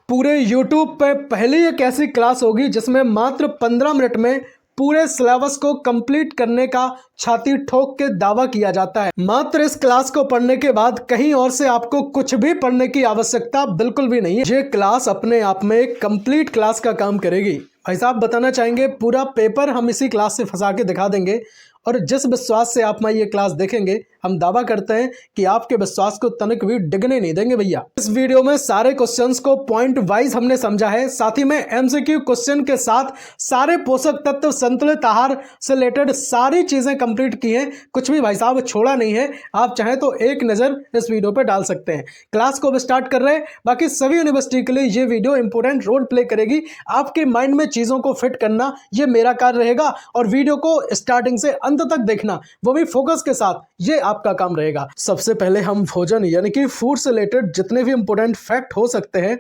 पूरे YouTube पे पहली एक ऐसी क्लास होगी जिसमें मात्र 15 मिनट में पूरे सिलेबस को कंप्लीट करने का छाती ठोक के दावा किया जाता है। मात्र इस क्लास को पढ़ने के बाद कहीं और से आपको कुछ भी पढ़ने की आवश्यकता बिल्कुल भी नहीं है। ये क्लास अपने आप में एक कंप्लीट क्लास का काम करेगी। भाई साहब बताना चाहेंगे पूरा पेपर हम इसी क्लास से फंसा के दिखा देंगे और जिस विश्वास से आप ये क्लास देखेंगे हम दावा करते हैं कि आपके विश्वास को तनिक भी डिगने नहीं देंगे भैया। इस वीडियो में सारे क्वेश्चंस को पॉइंट वाइज हमने समझा है, साथ ही में एमसीक्यू क्वेश्चन के साथ सारे पोषक तत्व, संतुलित आहार से रिलेटेड सारी चीजें कंप्लीट की हैं। कुछ भी भाई साहब छोड़ा नहीं है। आप चाहें तो एक नजर इस वीडियो पर डाल सकते हैं। क्लास को अब स्टार्ट कर रहे हैं। बाकी सभी यूनिवर्सिटी के लिए ये वीडियो इंपोर्टेंट रोल प्ले करेगी। आपके माइंड में चीजों को फिट करना ये मेरा कार्य रहेगा और वीडियो को स्टार्टिंग से अंत तक देखना, वो भी फोकस के साथ, ये आपका काम रहेगा। सबसे पहले हम भोजन यानी कि फूड से रिलेटेड जितने भी इंपॉर्टेंट फैक्ट हो सकते हैं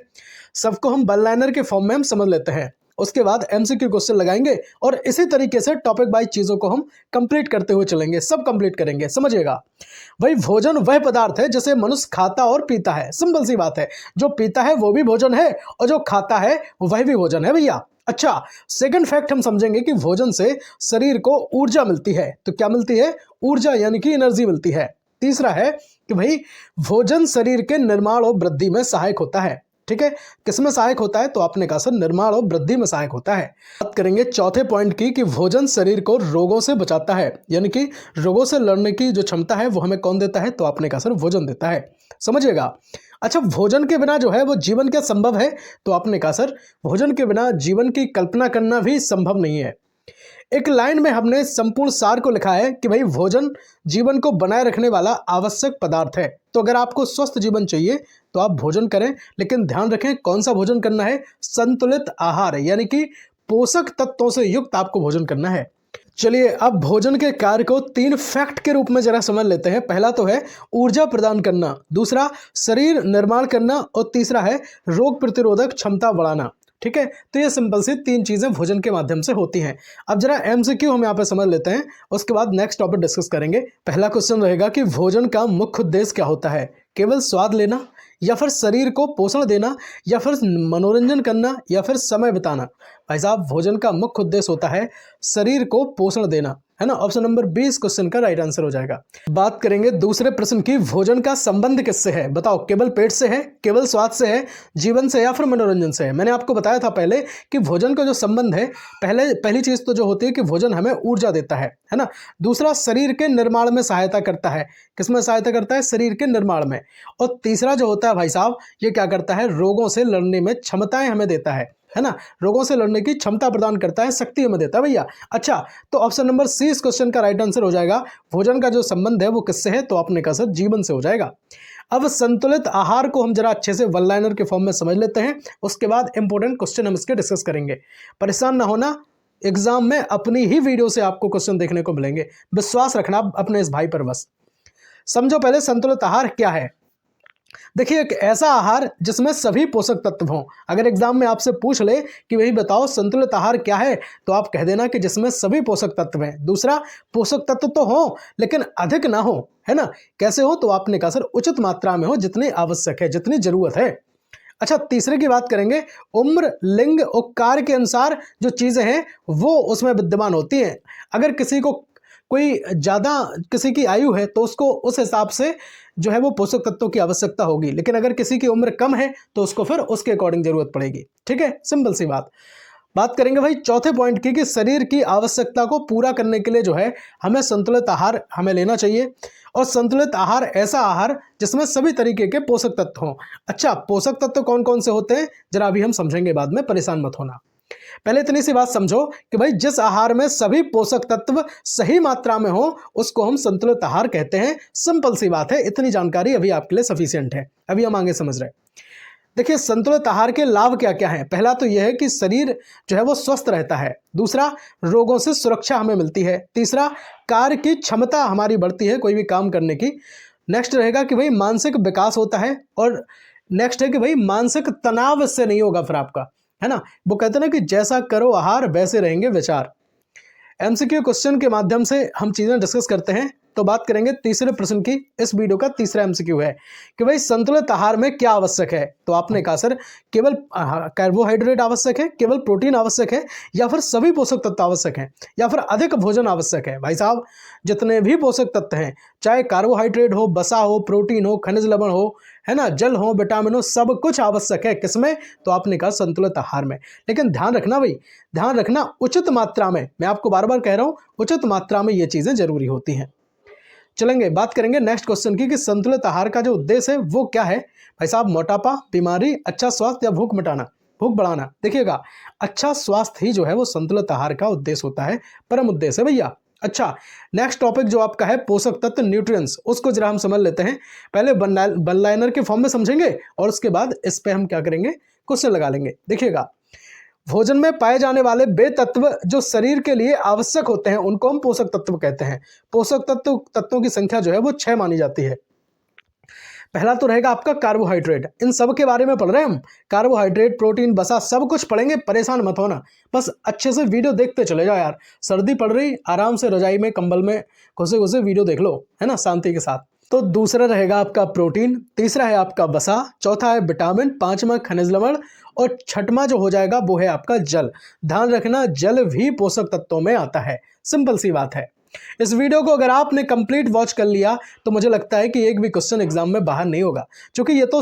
सबको हम वन लाइनर के फॉर्म में हम समझ लेते हैं। उसके बाद एमसीक्यू क्वेश्चन लगाएंगे और इसी तरीके से टॉपिक वाइज चीजों को हम कंप्लीट करते हुए चलेंगे। सब कंप्लीट करेंगे, समझिएगा भाई। भोजन वह पदार्थ है जिसे मनुष्य खाता और पीता है। सिंपल सी बात है, जो पीता है वो भी भोजन है और जो खाता है वह भी भोजन है भैया। अच्छा, सेकंड फैक्ट हम समझेंगे कि भोजन से शरीर को ऊर्जा मिलती है। तो क्या मिलती है? ऊर्जा यानी कि एनर्जी मिलती है। तीसरा है कि भाई भोजन शरीर के निर्माण और वृद्धि में सहायक होता है। ठीक है, किसमें सहायक होता है? तो आपने कहा सर निर्माण और वृद्धि में सहायक होता है। बात करेंगे चौथे पॉइंट की कि भोजन शरीर को रोगों से बचाता है, यानी कि रोगों से लड़ने की जो क्षमता है वो हमें कौन देता है? तो आपने कहा सर भोजन देता है। समझिएगा। अच्छा, भोजन के बिना जो है वो जीवन क्या संभव है? तो आपने कहा सर भोजन के बिना जीवन की कल्पना करना भी संभव नहीं है। एक लाइन में हमने संपूर्ण सार को लिखा है कि भाई भोजन जीवन को बनाए रखने वाला आवश्यक पदार्थ है। तो अगर आपको स्वस्थ जीवन चाहिए तो आप भोजन करें, लेकिन ध्यान रखें कौन सा भोजन करना है? संतुलित आहार, यानी कि पोषक तत्वों से युक्त आपको भोजन करना है। चलिए अब भोजन के कार्य को 3 फैक्ट के रूप में जरा समझ लेते हैं। पहला तो है ऊर्जा प्रदान करना, दूसरा शरीर निर्माण करना और तीसरा है रोग प्रतिरोधक क्षमता बढ़ाना। ठीक है, तो ये सिंपल सी 3 चीजें भोजन के माध्यम से होती हैं। अब जरा एमसीक्यू हम यहाँ पे समझ लेते हैं, उसके बाद नेक्स्ट टॉपिक डिस्कस करेंगे। पहला क्वेश्चन रहेगा कि भोजन का मुख्य उद्देश्य क्या होता है? केवल स्वाद लेना, या फिर शरीर को पोषण देना, या फिर मनोरंजन करना, या फिर समय बिताना? भाई साहब भोजन का मुख्य उद्देश्य होता है शरीर को पोषण देना, है ना। ऑप्शन नंबर 20 क्वेश्चन का राइट आंसर हो जाएगा। बात करेंगे दूसरे प्रश्न की, भोजन का संबंध किससे है? बताओ, केवल पेट से है, केवल स्वाद से है, जीवन से, या फिर मनोरंजन से है? मैंने आपको बताया था पहले कि भोजन का जो संबंध है, पहली चीज तो जो होती है कि भोजन हमें ऊर्जा देता है ना। दूसरा शरीर के निर्माण में सहायता करता है। किसमें सहायता करता है? शरीर के निर्माण में। और तीसरा जो होता है भाई साहब, ये क्या करता है? रोगों से लड़ने में क्षमताएं हमें देता है ना। रोगों से लड़ने की क्षमता प्रदान करता है, शक्ति हमें देता है भैया। अच्छा, तो ऑप्शन नंबर सी इस क्वेश्चन का राइट आंसर हो जाएगा। भोजन का जो संबंध है वो किससे है? तो आपने कहा सर जीवन से हो जाएगा। अब संतुलित आहार को हम जरा अच्छे से वन लाइनर के फॉर्म में समझ लेते हैं, उसके बाद इंपॉर्टेंट क्वेश्चन हम इसके डिस्कस करेंगे। परेशान ना होना, एग्जाम में अपनी ही वीडियो से आपको क्वेश्चन देखने को मिलेंगे। विश्वास रखना अपने इस भाई पर बस। समझो पहले संतुलित आहार क्या है। देखिए, एक ऐसा आहार जिसमें सभी पोषक तत्व हों। अगर एग्जाम में आपसे पूछ ले कि वही बताओ संतुलित आहार क्या है, तो आप कह देना कि जिसमें सभी पोषक तत्व हैं। दूसरा, पोषक तत्व तो हो लेकिन अधिक ना हो, है ना। कैसे हो? तो आपने कहा सर उचित मात्रा में हो, जितनी आवश्यक है, जितनी जरूरत है। अच्छा, तीसरे की बात करेंगे, उम्र, लिंग और कार्य के अनुसार जो चीजें हैं वो उसमें विद्यमान होती हैं। अगर किसी को कोई ज़्यादा किसी की आयु है तो उसको उस हिसाब से जो है वो पोषक तत्वों की आवश्यकता होगी, लेकिन अगर किसी की उम्र कम है तो उसको फिर उसके अकॉर्डिंग जरूरत पड़ेगी। ठीक है, सिंपल सी बात करेंगे भाई चौथे पॉइंट की कि शरीर की आवश्यकता को पूरा करने के लिए जो है हमें संतुलित आहार हमें लेना चाहिए। और संतुलित आहार ऐसा आहार जिसमें सभी तरीके के पोषक तत्व हों। अच्छा, पोषक तत्व कौन कौन से होते हैं जरा अभी हम समझेंगे, बाद में परेशान मत होना। पहले इतनी सी बात समझो कि भाई जिस आहार में सभी पोषक तत्व सही मात्रा में हो उसको हम संतुलित आहार कहते हैं। सिंपल सी बात है, इतनी जानकारी अभी आपके लिए सफिशिएंट है। अभी हम आगे समझ रहे हैं। देखिए, संतुलित आहार के लाभ क्या क्या हैं। पहला तो यह है कि शरीर जो है वो स्वस्थ रहता है। दूसरा, रोगों से सुरक्षा हमें मिलती है। तीसरा, कार्य की क्षमता हमारी बढ़ती है कोई भी काम करने की। नेक्स्ट रहेगा कि भाई मानसिक विकास होता है। और नेक्स्ट है कि भाई मानसिक तनाव इससे नहीं होगा फिर आपका, है ना। वो कहते हैं ना कि जैसा करो आहार वैसे रहेंगे विचार। एमसीक्यू क्वेश्चन के माध्यम से हम चीजें डिस्कस करते हैं तो बात करेंगे तीसरे प्रश्न की। इस वीडियो का तीसरा एमसीक्यू है कि भाई संतुलित आहार में क्या आवश्यक है। तो आपने कहा सर केवल कार्बोहाइड्रेट आवश्यक है, केवल प्रोटीन आवश्यक है, या फिर सभी पोषक तत्व आवश्यक हैं, या फिर अधिक भोजन आवश्यक है। भाई साहब जितने भी पोषक तत्व हैं, चाहे कार्बोहाइड्रेट हो, वसा हो, प्रोटीन हो, खनिज लवण हो, है ना, जल हो, विटामिन हो, सब कुछ आवश्यक है। किसमें? तो आपने कहा संतुलित आहार में। लेकिन ध्यान रखना भाई, ध्यान रखना उचित मात्रा में। मैं आपको बार बार कह रहा हूं उचित मात्रा में ये चीजें जरूरी होती हैं। चलेंगे बात करेंगे नेक्स्ट क्वेश्चन की कि संतुलित आहार का जो उद्देश्य है वो क्या है। भाई साहब मोटापा, बीमारी, अच्छा स्वास्थ्य या भूख मिटाना, भूख बढ़ाना। देखिएगा अच्छा स्वास्थ्य ही जो है वो संतुलित आहार का उद्देश्य होता है, परम उद्देश्य है भैया। अच्छा नेक्स्ट टॉपिक जो आपका है पोषक तत्व न्यूट्रिएंट्स, उसको जरा हम समझ लेते हैं। पहले वन लाइनर के फॉर्म में समझेंगे और उसके बाद इस पे हम क्या करेंगे, क्वेश्चन लगा लेंगे। देखिएगा भोजन में पाए जाने वाले वे तत्व जो शरीर के लिए आवश्यक होते हैं उनको हम पोषक तत्व कहते हैं। पोषक तत्वों की संख्या जो है वो 6 मानी जाती है। पहला तो रहेगा आपका कार्बोहाइड्रेट। इन सब के बारे में पढ़ रहे हैं हम, कार्बोहाइड्रेट, प्रोटीन, वसा सब कुछ पढ़ेंगे, परेशान मत होना, बस अच्छे से वीडियो देखते चले जाओ यार। सर्दी पड़ रही, आराम से रजाई में कंबल में घुसे घुसे वीडियो देख लो, है ना, शांति के साथ। तो दूसरा रहेगा आपका प्रोटीन, तीसरा है आपका वसा, चौथा है विटामिन, पांचवा खनिज लवण और छठवां जो हो जाएगा वो है आपका जल। ध्यान रखना जल भी पोषक तत्वों में आता है, सिंपल सी बात है। इस वीडियो को अगर आपने कंप्लीट वॉच कर लिया तो मुझे लगता है कि एक भी क्वेश्चन एग्जाम में बाहर नहीं होगा, क्योंकि ये तो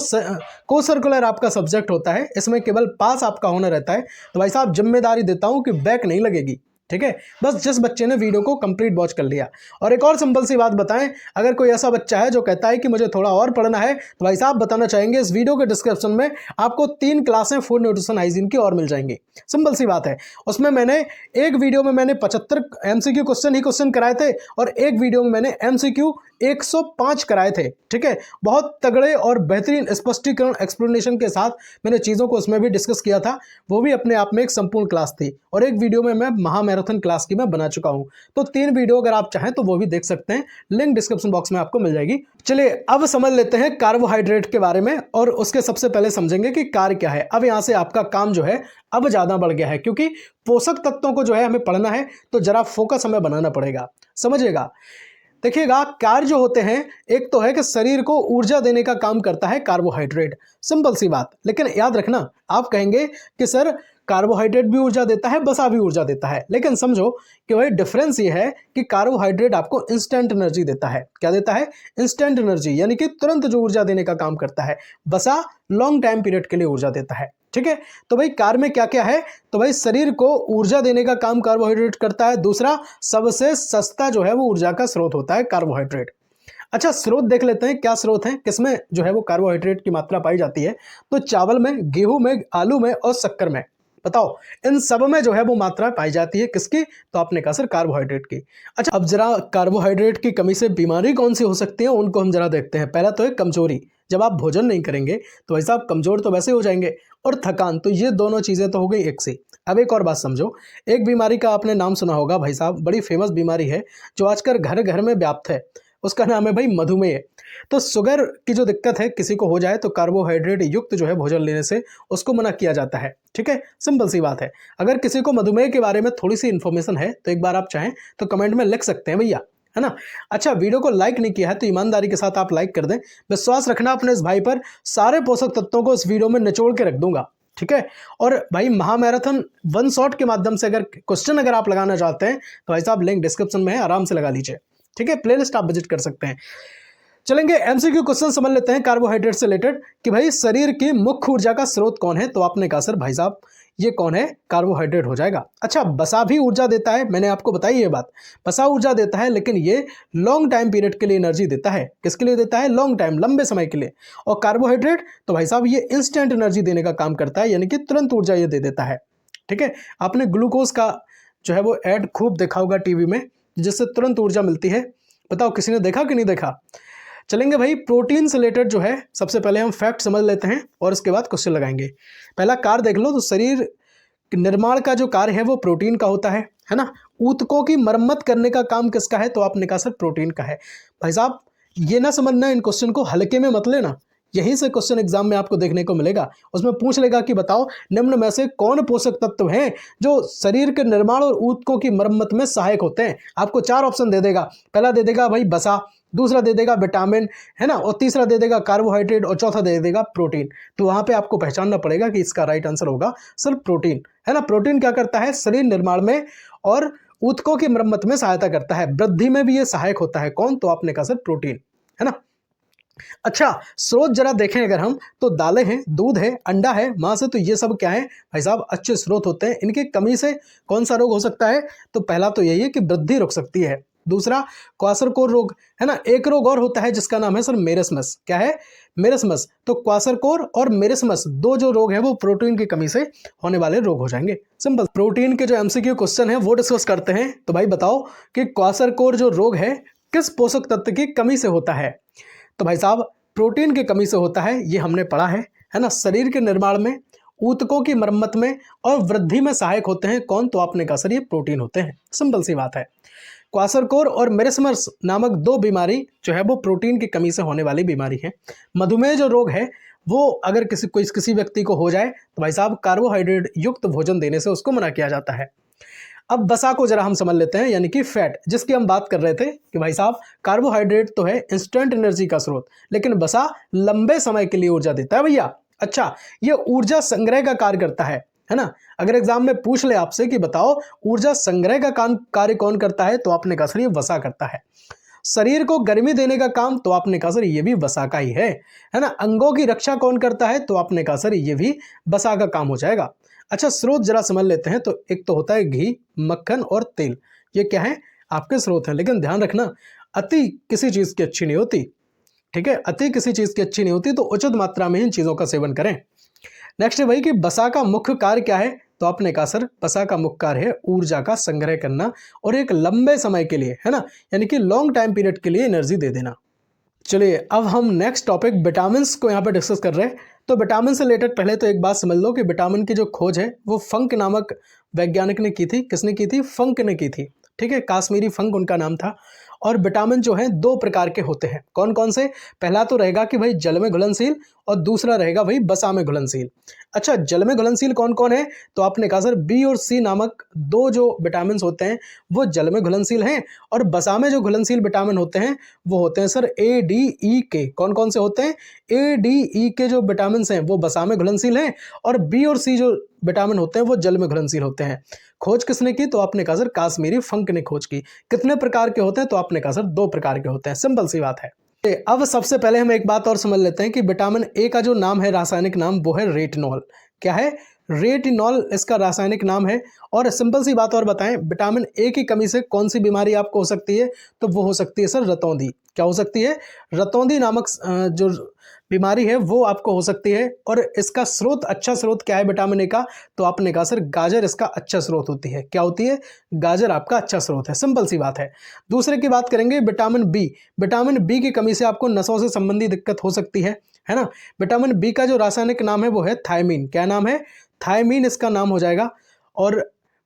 को सर्कुलर आपका सब्जेक्ट होता है, इसमें केवल पास आपका होना रहता है। तो भाई साहब जिम्मेदारी देता हूं कि बैक नहीं लगेगी, ठीक है। बस जिस बच्चे ने वीडियो को कंप्लीट वॉच कर लिया। और एक और सिंपल सी बात बताएं, अगर कोई ऐसा बच्चा है जो कहता है कि मुझे थोड़ा और पढ़ना है, तो भाई साहब बताना चाहेंगे इस वीडियो के डिस्क्रिप्शन में आपको 3 क्लासें फूड न्यूट्रिशन हाइजीन की और मिल जाएंगी। सिंपल सी बात है। उसमें मैंने एक वीडियो में मैंने 75 एमसीक्यू क्वेश्चन कराए थे और एक वीडियो में मैंने एमसीक्यू 105 कराए थे, ठीक है। बहुत तगड़े और बेहतरीन स्पष्टीकरण एक्सप्लेनेशन के साथ मैंने चीज़ों को उसमें भी डिस्कस किया था। वो भी अपने आप में एक संपूर्ण क्लास थी और एक वीडियो में मैं महामैराथन क्लास की मैं बना चुका हूं। तो 3 वीडियो अगर आप चाहें तो वो भी देख सकते हैं, लिंक डिस्क्रिप्शन बॉक्स में आपको मिल जाएगी। चलिए अब समझ लेते हैं कार्बोहाइड्रेट के बारे में और उसके सबसे पहले समझेंगे कि कार्य क्या है। अब यहां से आपका काम जो है अब ज्यादा बढ़ गया है, क्योंकि पोषक तत्वों को जो है हमें पढ़ना है तो जरा फोकस हमें बनाना पड़ेगा, समझिएगा। देखिएगा कार्य जो होते हैं, एक तो है कि शरीर को ऊर्जा देने का काम करता है कार्बोहाइड्रेट, सिंपल सी बात। लेकिन याद रखना, आप कहेंगे कि सर कार्बोहाइड्रेट भी ऊर्जा देता है, वसा भी ऊर्जा देता है, लेकिन समझो कि भाई डिफरेंस ये है कि कार्बोहाइड्रेट आपको इंस्टेंट एनर्जी देता है। क्या देता है? इंस्टेंट एनर्जी, यानी कि तुरंत जो ऊर्जा देने का काम करता है। वसा लॉन्ग टाइम पीरियड के लिए ऊर्जा देता है, ठीक है। तो भाई कार्य में क्या क्या है? तो भाई शरीर को ऊर्जा देने का काम कार्बोहाइड्रेट करता है। दूसरा सबसे सस्ता जो है वो ऊर्जा का स्रोत होता है कार्बोहाइड्रेट। अच्छा स्रोत देख लेते हैं, क्या स्रोत है, किसमें जो है वो कार्बोहाइड्रेट की मात्रा पाई जाती है। तो चावल में, गेहूं में, आलू में और शक्कर में। बताओ इन सब में जो है वो मात्रा पाई जाती है किसकी? तो आपने कहा सर कार्बोहाइड्रेट की। अच्छा अब जरा कार्बोहाइड्रेट की कमी से बीमारी कौन सी हो सकती है उनको हम जरा देखते हैं। पहला तो है कमजोरी, जब आप भोजन नहीं करेंगे तो भाई साहब कमजोर तो वैसे हो जाएंगे, और थकान, तो ये दोनों चीजें तो हो गई एक से। अब एक और बात समझो, एक बीमारी का आपने नाम सुना होगा भाई साहब, बड़ी फेमस बीमारी है जो आजकल घर घर में व्याप्त है, उसका नाम है भाई मधुमेह। तो शुगर की जो दिक्कत है किसी को हो जाए तो कार्बोहाइड्रेट युक्त जो है भोजन लेने से उसको मना किया जाता है, ठीक है। सिंपल सी बात है। अगर किसी को मधुमेह के बारे में थोड़ी सी इन्फॉर्मेशन है तो एक बार आप चाहें तो कमेंट में लिख सकते हैं भैया, है ना। अच्छा वीडियो को लाइक नहीं किया है तो ईमानदारी के साथ आप लाइक कर दें। विश्वास रखना अपने इस भाई पर, सारे पोषक तत्वों को इस वीडियो में निचोड़ के रख दूंगा, ठीक है। और भाई महामैराथन वन शॉट के माध्यम से अगर क्वेश्चन अगर आप लगाना चाहते हैं तो भाई साहब लिंक डिस्क्रिप्शन में है, आराम से लगा लीजिए, ठीक है। प्लेलिस्ट आप विजिट कर सकते हैं। चलेंगे एमसीक्यू क्वेश्चन समझ लेते हैं कार्बोहाइड्रेट से रिलेटेड कि भाई शरीर की मुख्य ऊर्जा का स्रोत कौन है। तो आपने कहा सर भाई साहब ये कौन है? कार्बोहाइड्रेट हो जाएगा। अच्छा वसा भी ऊर्जा देता है, मैंने आपको बताई ये बात, वसा ऊर्जा देता है, लेकिन ये लॉन्ग टाइम पीरियड के लिए एनर्जी देता है। किसके लिए देता है? लॉन्ग टाइम, लंबे समय के लिए। और कार्बोहाइड्रेट तो भाई साहब ये इंस्टेंट एनर्जी देने का काम करता है, यानी कि तुरंत ऊर्जा ये दे देता है, ठीक है। आपने ग्लूकोज का जो है वो ऐड खूब देखा होगा टीवी में, जिससे तुरंत ऊर्जा मिलती है। बताओ किसी ने देखा कि नहीं देखा? चलेंगे भाई प्रोटीन से रिलेटेड जो है सबसे पहले हम फैक्ट समझ लेते हैं और उसके बाद क्वेश्चन लगाएंगे। पहला कार्य देख लो, तो शरीर निर्माण का जो कार्य है वो प्रोटीन का होता है ना। ऊतकों की मरम्मत करने का काम किसका है? तो आपने कहा सर प्रोटीन का है। भाई साहब ये ना समझना, इन क्वेश्चन को हल्के में मत लेना, यहीं से क्वेश्चन एग्जाम में आपको देखने को मिलेगा। उसमें पूछ लेगा कि बताओ निम्न में से कौन पोषक तत्व हैं जो शरीर के निर्माण और ऊतकों की मरम्मत में सहायक होते हैं। आपको 4 ऑप्शन दे देगा। पहला दे देगा भाई वसा, दूसरा दे देगा विटामिन, है ना, और तीसरा दे देगा कार्बोहाइड्रेट, और चौथा दे देगा प्रोटीन। तो वहां पे आपको पहचानना पड़ेगा कि इसका राइट आंसर होगा सर प्रोटीन, है ना। प्रोटीन क्या करता है, शरीर निर्माण में और ऊतकों की मरम्मत में सहायता करता है, वृद्धि में भी ये सहायक होता है। कौन? तो आपने कहा सर प्रोटीन, है ना। अच्छा, स्रोत जरा देखें अगर हम, तो दालें हैं, दूध है, अंडा है, मांस है, तो ये सब क्या है भाई साहब, अच्छे स्रोत होते हैं। इनकी कमी से कौन सा रोग हो सकता है? तो पहला तो यही है कि वृद्धि रुक सकती है। दूसरा क्वासरकोर रोग, है ना। एक रोग और होता है जिसका नाम है सर मेरेस्मस। क्या है? मेरेस्मस। तो क्वासरकोर और मेरेस्मस दो जो रोग है वो प्रोटीन की कमी से होने वाले रोग हो जाएंगे। सिंपल। प्रोटीन के जो एमसीक्यू क्वेश्चन है वो डिस्कस करते हैं। तो भाई बताओ कि क्वासरकोर जो रोग है किस पोषक तत्व की कमी से होता है? तो भाई साहब प्रोटीन की कमी से होता है, ये हमने पढ़ा है ना। शरीर के निर्माण में, ऊतकों की मरम्मत में और वृद्धि में सहायक होते हैं। कौन? तो आपने कहा सर ये प्रोटीन होते हैं। सिंपल सी बात है। क्वासरकोर और मेरेस्मस नामक दो बीमारी जो है वो प्रोटीन की कमी से होने वाली बीमारी है। मधुमेह जो रोग है वो अगर किसी व्यक्ति को हो जाए तो भाई साहब कार्बोहाइड्रेट युक्त भोजन देने से उसको मना किया जाता है। अब वसा को जरा हम समझ लेते हैं, यानी कि फैट, जिसकी हम बात कर रहे थे कि भाई साहब कार्बोहाइड्रेट तो है इंस्टेंट एनर्जी का स्रोत, लेकिन वसा लंबे समय के लिए ऊर्जा देता है भैया। अच्छा, ये ऊर्जा संग्रह का कार्य करता है ना। अगर एग्जाम में पूछ ले आपसे कि बताओ ऊर्जा संग्रह का कार्य कौन करता है, तो आपने कहा सर ये वसा करता है। शरीर को गर्मी देने का काम, तो आपने कहा सर ये भी वसा का ही है ना। अंगों की रक्षा कौन करता है? तो आपने कहा सर ये भी वसा का काम हो जाएगा। अच्छा, स्रोत जरा समझ लेते हैं। तो एक तो होता है घी, मक्खन और तेल, ये क्या है? आपके स्रोत हैं। लेकिन ध्यान रखना, अति किसी चीज की अच्छी नहीं होती, ठीक है। अति किसी चीज की अच्छी नहीं होती, तो उचित मात्रा में इन चीजों का सेवन करें। नेक्स्ट है भाई कि वसा का मुख्य कार्य क्या है? तो आपने कहा सर वसा का मुख्य कार्य है ऊर्जा का संग्रह करना और एक लंबे समय के लिए, है ना, यानी कि लॉन्ग टाइम पीरियड के लिए एनर्जी दे देना। चलिए अब हम नेक्स्ट टॉपिक विटामिन्स को यहाँ पे डिस्कस कर रहे हैं। तो विटामिन से रिलेटेड पहले तो एक बात समझ लो कि विटामिन की जो खोज है वो फंक नामक वैज्ञानिक ने की थी। किसने की थी? फंक ने की थी, ठीक है। काश्मीरी फंक उनका नाम था। और विटामिन जो है दो प्रकार के होते हैं। कौन कौन से? पहला तो रहेगा कि भाई जल में घुलनशील, और दूसरा रहेगा भाई वसा में घुलनशील। अच्छा, जल में घुलनशील कौन कौन है? तो आपने कहा सर बी और सी नामक दो जो विटामिन होते हैं वो जल में घुलनशील हैं, और वसा में जो घुलनशील विटामिन होते हैं वो होते हैं सर ए, डी, ई के। कौन कौन से होते हैं? ए, डी, ई के जो विटामिन हैं वो वसा में घुलनशील हैं, और बी और सी जो विटामिन होते हैं वो जल में घुलनशील होते हैं। खोज किसने की? तो आपने कहा सर काश्मीरी फंक ने खोज की। कितने प्रकार के होते हैं? तो आपने कहा सर दो प्रकार के होते हैं। सिंपल सी बात है। अब सबसे पहले हम एक बात और समझ लेते हैं कि विटामिन ए का जो नाम है, रासायनिक नाम, वो है रेटिनॉल। क्या है? रेटिनॉल इसका रासायनिक नाम है। और सिंपल सी बात और बताएं, विटामिन ए की कमी से कौन सी बीमारी आपको हो सकती है? तो वो हो सकती है सर रतौंधी। क्या हो सकती है? रतौंधी नामक जो बीमारी है वो आपको हो सकती है। और इसका स्रोत, अच्छा स्रोत क्या है विटामिन ए का? तो आपने कहा सर गाजर इसका अच्छा स्रोत होती है। क्या होती है? गाजर आपका अच्छा स्रोत है। सिंपल सी बात है। दूसरे की बात करेंगे विटामिन बी। विटामिन बी की कमी से आपको नसों से संबंधी दिक्कत हो सकती है ना। विटामिन बी का जो रासायनिक नाम है वो है थायमीन। क्या नाम है? थायमीन इसका नाम हो जाएगा। और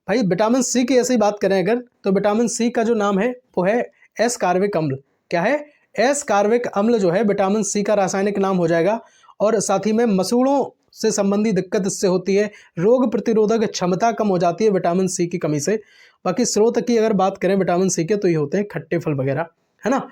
भाई विटामिन सी की ऐसी बात करें अगर, तो विटामिन सी का जो नाम है वो है एस कार्बिक अम्ल। क्या है? एस कार्बिक अम्ल जो है विटामिन सी का रासायनिक नाम हो जाएगा। और साथ ही में मसूड़ों से संबंधी दिक्कत इससे होती है। रोग प्रतिरोधक क्षमता कम हो जाती है विटामिन सी की कमी से। बाकी स्रोत की अगर बात करें विटामिन सी के, तो ये होते हैं खट्टे फल वगैरह, है ना।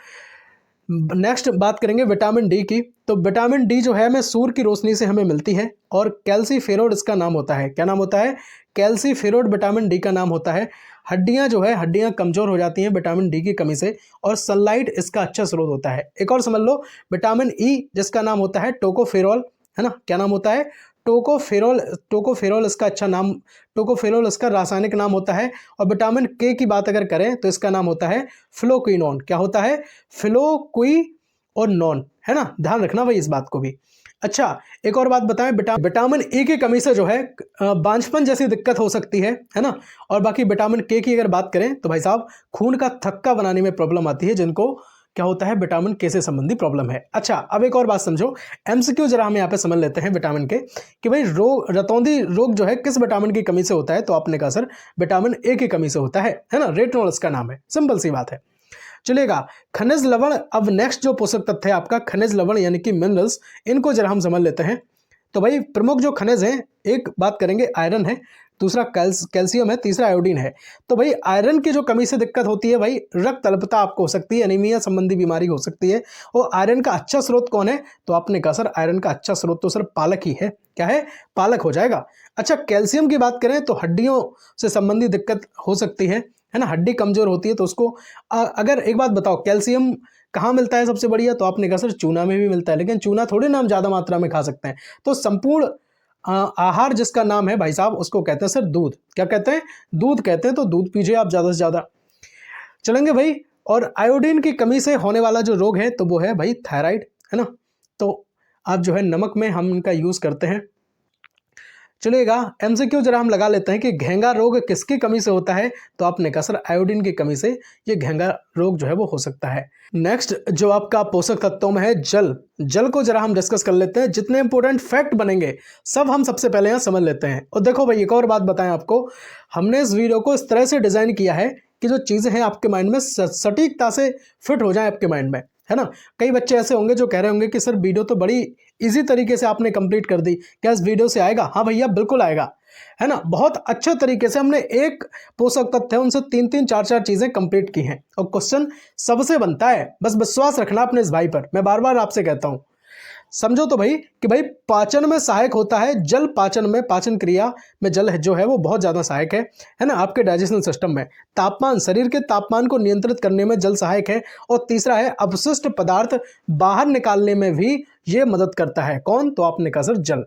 नेक्स्ट बात करेंगे विटामिन डी की। तो विटामिन डी जो है हमें सूर्य की रोशनी से हमें मिलती है, और कैल्सीफेरोड इसका नाम होता है। क्या नाम होता है? कैल्सीफेरोड विटामिन डी का नाम होता है। हड्डियां जो है, हड्डियां कमजोर हो जाती हैं विटामिन डी की कमी से, और सनलाइट इसका अच्छा स्रोत होता है। एक और समझ लो, विटामिन ई जिसका नाम होता है टोकोफेरोल, है ना। क्या नाम होता है? टोकोफेरोल। टोकोफेरोल इसका अच्छा नाम, टोकोफेरोल इसका रासायनिक नाम होता है। और विटामिन के की बात अगर करें तो इसका नाम होता है फ्लोक्विनोन। क्या होता है? फ्लोक्विनोन, है ना। ध्यान रखना भाई इस बात को भी। अच्छा, एक और बात बताएं, विटामिन ए की कमी से जो है बांझपन जैसी दिक्कत हो सकती है ना। और बाकी विटामिन के की अगर बात करें तो भाई साहब खून का थक्का बनाने में प्रॉब्लम आती है, जिनको क्या होता है? विटामिन के से संबंधी प्रॉब्लम है। अच्छा, अब एक और बात समझो, एमसीक्यू जरा हम यहाँ पे समझ लेते हैं विटामिन के, कि भाई रतौंधी रोग जो है किस विटामिन की कमी से होता है? तो आपने कहा सर विटामिन ए की कमी से होता है ना। रेटिनॉल इसका नाम है। सिंपल सी बात है। चलिएगा, खनिज लवण। अब नेक्स्ट जो पोषक तत्व है आपका खनिज लवण यानी कि मिनरल्स, इनको जरा हम समझ लेते हैं। तो भाई प्रमुख जो खनिज हैं, एक बात करेंगे आयरन है, दूसरा कैल्शियम है, तीसरा आयोडीन है। तो भाई आयरन की जो कमी से दिक्कत होती है भाई, रक्त अल्पता आपको हो सकती है, एनीमिया संबंधी बीमारी हो सकती है। और आयरन का अच्छा स्रोत कौन है? तो आपने कहा सर आयरन का अच्छा स्रोत तो सर पालक ही है। क्या है? पालक हो जाएगा। अच्छा, कैल्शियम की बात करें तो हड्डियों से संबंधित दिक्कत हो सकती है ना, हड्डी कमजोर होती है तो उसको अगर एक बात बताओ, कैल्शियम कहाँ मिलता है सबसे बढ़िया? तो आपने कहा सर चूना में भी मिलता है, लेकिन चूना थोड़ी ना हम ज़्यादा मात्रा में खा सकते हैं। तो संपूर्ण आहार जिसका नाम है भाई साहब, उसको कहते हैं सर दूध। क्या कहते हैं? दूध कहते हैं। तो दूध पीजिए आप ज़्यादा से ज़्यादा। चलेंगे भाई। और आयोडीन की कमी से होने वाला जो रोग है तो वो है भाई थायराइड, है ना। तो आप जो है नमक में हम इनका यूज़ करते हैं। चलिएगा, एमसीक्यू जरा हम लगा लेते हैं कि घेंगा रोग किसकी कमी से होता है? तो आपने कहा सर आयोडीन की कमी से ये घेंगा रोग जो है वो हो सकता है। नेक्स्ट जो आपका पोषक तत्वों में है जल, जल को जरा हम डिस्कस कर लेते हैं। जितने इंपॉर्टेंट फैक्ट बनेंगे सब हम सबसे पहले यहाँ समझ लेते हैं। और देखो भाई एक और बात बताएं आपको, हमने इस वीडियो को इस तरह से डिजाइन किया है कि जो चीजें हैं आपके माइंड में सटीकता से फिट हो जाए आपके माइंड में, है ना। कई बच्चे ऐसे होंगे जो कह रहे होंगे कि सर वीडियो तो बड़ी इजी तरीके से आपने कंप्लीट कर दी, क्या इस वीडियो से आएगा? हाँ भैया बिल्कुल आएगा, है ना। बहुत अच्छे तरीके से हमने एक पोषक तत्व है उनसे 3-3 4-4 चीजें कंप्लीट की हैं। और क्वेश्चन सबसे बनता है, बस विश्वास रखना अपने इस भाई पर, मैं बार बार आपसे कहता हूं। समझो तो भाई कि भाई पाचन में सहायक होता है जल, पाचन में, पाचन क्रिया में जल है जो है वो बहुत ज़्यादा सहायक है ना। आपके डाइजेशन सिस्टम में तापमान, शरीर के तापमान को नियंत्रित करने में जल सहायक है। और तीसरा है अपशिष्ट पदार्थ बाहर निकालने में भी ये मदद करता है। कौन? तो आपने कहा सर जल।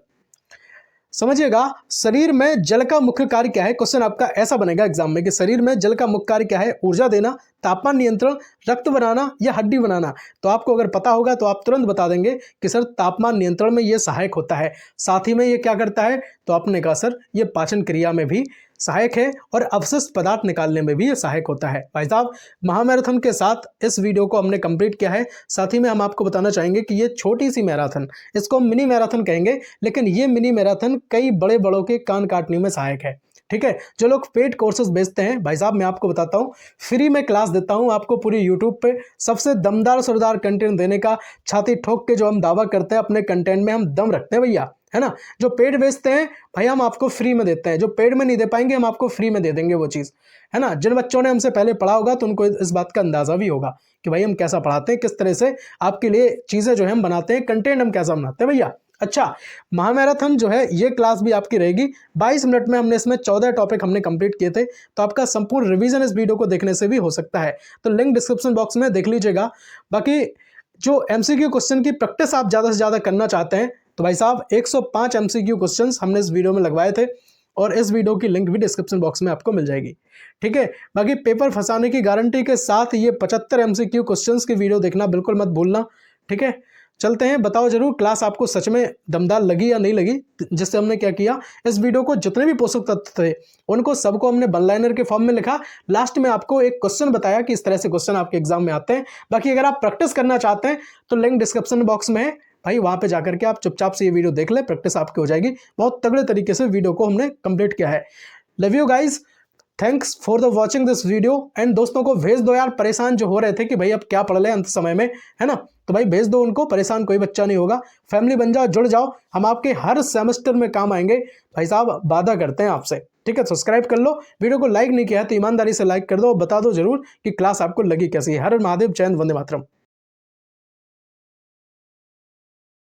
समझिएगा, शरीर में जल का मुख्य कार्य क्या है? क्वेश्चन आपका ऐसा बनेगा एग्जाम में कि शरीर में जल का मुख्य कार्य क्या है? ऊर्जा देना, तापमान नियंत्रण, रक्त बनाना या हड्डी बनाना। तो आपको अगर पता होगा तो आप तुरंत बता देंगे कि सर तापमान नियंत्रण में ये सहायक होता है। साथ ही में ये क्या करता है? तो आपने कहा सर ये पाचन क्रिया में भी सहायक है और अवशिष्ट पदार्थ निकालने में भी ये सहायक होता है। भाई साहब महामैराथन के साथ इस वीडियो को हमने कंप्लीट किया है। साथ ही में हम आपको बताना चाहेंगे कि ये छोटी सी मैराथन, इसको हम मिनी मैराथन कहेंगे, लेकिन ये मिनी मैराथन कई बड़े बड़ों के कान काटने में सहायक है। ठीक है, जो लोग पेड कोर्सेज बेचते हैं भाई साहब, मैं आपको बताता हूँ, फ्री में क्लास देता हूँ आपको पूरी यूट्यूब पे। सबसे दमदार सुरदार कंटेंट देने का छाती ठोक के जो हम दावा करते हैं, अपने कंटेंट में हम दम रखते हैं भैया, है ना। जो पेड बेचते हैं भाई हम आपको फ्री में देते हैं, जो पेड में नहीं दे पाएंगे हम आपको फ्री में दे देंगे वो चीज़, है ना। जिन बच्चों ने हमसे पहले पढ़ा होगा तो उनको इस बात का अंदाजा भी होगा कि भाई हम कैसा पढ़ाते हैं, किस तरह से आपके लिए चीज़ें जो है हम बनाते हैं, कंटेंट हम कैसा बनाते हैं भैया। अच्छा, महामैराथन जो है ये क्लास भी आपकी रहेगी 22 मिनट में। हमने इसमें 14 टॉपिक हमने कंप्लीट किए थे, तो आपका संपूर्ण रिवीजन इस वीडियो को देखने से भी हो सकता है। तो लिंक डिस्क्रिप्शन बॉक्स में देख लीजिएगा। बाकी जो एमसीक्यू क्वेश्चन की प्रैक्टिस आप ज़्यादा से ज़्यादा करना चाहते हैं तो भाई साहब 105 एमसीक्यू क्वेश्चंस हमने इस वीडियो में लगवाए थे और इस वीडियो की लिंक भी डिस्क्रिप्शन बॉक्स में आपको मिल जाएगी। ठीक है, बाकी पेपर फंसाने की गारंटी के साथ ये 75 एमसीक्यू क्वेश्चंस की वीडियो देखना बिल्कुल मत भूलना। ठीक है, चलते हैं, बताओ जरूर क्लास आपको सच में दमदार लगी या नहीं लगी। जिससे हमने क्या किया, इस वीडियो को जितने भी पोषक तत्व थे उनको सबको हमने वन लाइनर के फॉर्म में लिखा, लास्ट में आपको एक क्वेश्चन बताया कि इस तरह से क्वेश्चन आपके एग्जाम में आते हैं। बाकी अगर आप प्रैक्टिस करना चाहते हैं तो लिंक डिस्क्रिप्शन बॉक्स में है भाई, वहां पे जाकर के आप चुपचाप से ये वीडियो देख ले, प्रैक्टिस आपकी हो जाएगी। बहुत तगड़े तरीके से वीडियो को हमने कंप्लीट किया है। Love you guys, thanks for the watching this video. And दोस्तों को भेज दो यार, परेशान जो हो रहे थे कि भाई अब क्या पढ़ ले अंत समय में, है ना, तो भाई भेज दो उनको, परेशान कोई बच्चा नहीं होगा। फैमिली बन जाओ, जुड़ जाओ, हम आपके हर सेमेस्टर में काम आएंगे भाई साहब, वादा करते हैं आपसे। ठीक है, सब्सक्राइब कर लो, वीडियो को लाइक नहीं किया है तो ईमानदारी से लाइक कर दो, बता दो जरूर कि क्लास आपको लगी कैसी है। हर महादेव, जय हिंद, वंदे मातरम।